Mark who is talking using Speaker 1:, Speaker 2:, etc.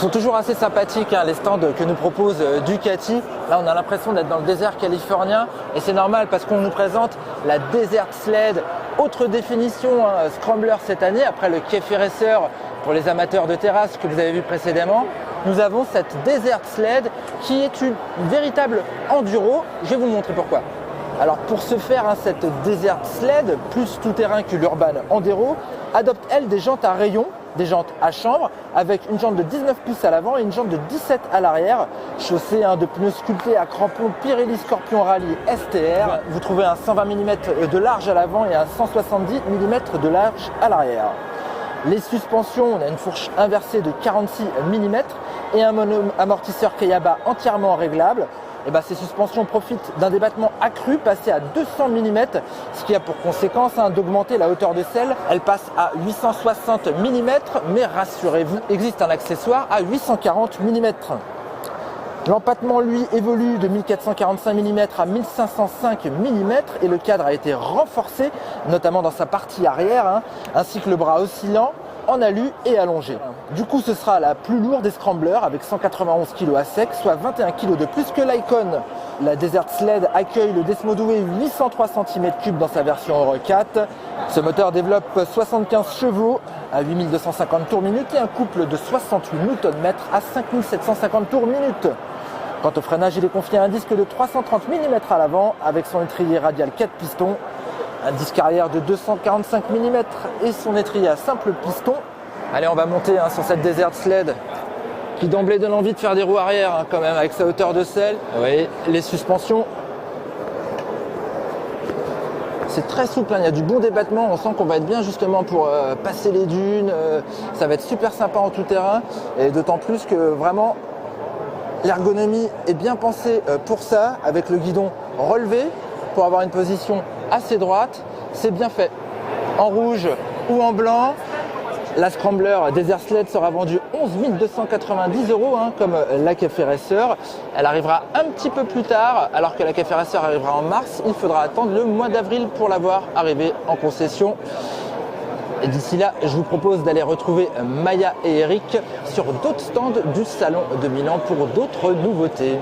Speaker 1: sont toujours assez sympathiques, hein, les stands que nous propose Ducati. Là, on a l'impression d'être dans le désert californien et c'est normal parce qu'on nous présente la Desert Sled, autre définition, hein, Scrambler cette année, après le Cafe Racer pour les amateurs de terrasse que vous avez vu précédemment. Nous avons cette Desert Sled qui est une véritable enduro. Je vais vous montrer pourquoi. Alors pour ce faire, hein, cette Desert Sled, plus tout-terrain que l'Urban Enduro, adopte elle des jantes à rayons, des jantes à chambre, avec une jante de 19 pouces à l'avant et une jante de 17 à l'arrière, chaussée de pneus sculptés à crampons Pirelli Scorpion Rally STR. Vous trouvez un 120 mm de large à l'avant et un 170 mm de large à l'arrière. Les suspensions, on a une fourche inversée de 46 mm et un mono-amortisseur Kayaba entièrement réglable. Et ces suspensions profitent d'un débattement accru passé à 200 mm, ce qui a pour conséquence d'augmenter la hauteur de selle. Elle passe à 860 mm, mais rassurez-vous, existe un accessoire à 840 mm. L'empattement, lui, évolue de 1445 mm à 1505 mm et le cadre a été renforcé, notamment dans sa partie arrière, ainsi que le bras oscillant en alu et allongé. Du coup, ce sera la plus lourde des scramblers avec 191 kg à sec, soit 21 kg de plus que l'Icon. La Desert Sled accueille le Desmodoué 803 cm3 dans sa version Euro 4. Ce moteur développe 75 chevaux à 8250 tours minute et un couple de 68 Nm à 5750 tours minute. Quant au freinage, il est confié à un disque de 330 mm à l'avant avec son étrier radial 4 pistons, un disque arrière de 245 mm et son étrier à simple piston. Allez, on va monter sur cette Desert Sled qui d'emblée donne envie de faire des roues arrière quand même avec sa hauteur de selle. Vous voyez, les suspensions, c'est très souple, il y a du bon débattement, on sent qu'on va être bien justement pour passer les dunes, ça va être super sympa en tout terrain et d'autant plus que vraiment l'ergonomie est bien pensée pour ça, avec le guidon relevé pour avoir une position assez droite, c'est bien fait. En rouge ou en blanc, la Scrambler Desert Sled sera vendue 11 290 €, comme la Cafe Racer. Elle arrivera un petit peu plus tard, alors que la Cafe Racer arrivera en mars. Il faudra attendre le mois d'avril pour la voir arriver en concession. Et d'ici là, je vous propose d'aller retrouver Maya et Eric sur d'autres stands du Salon de Milan pour d'autres nouveautés.